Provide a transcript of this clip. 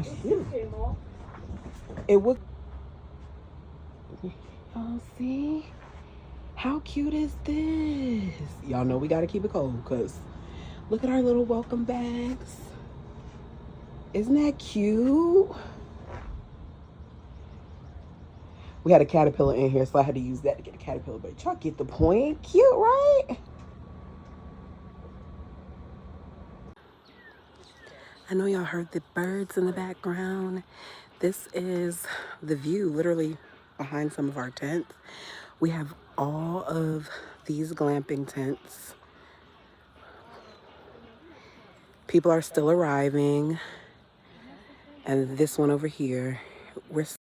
gosh. It would. Oh, see? How cute is this? Y'all know we gotta keep it cold because look at our little welcome bags. Isn't that cute? We had a caterpillar in here, so I had to use that to get a caterpillar. But y'all get the point. Cute, right? I know y'all heard the birds in the background. This is the view literally behind some of our tents. We have all of these glamping tents. People are still arriving. And this one over here, we're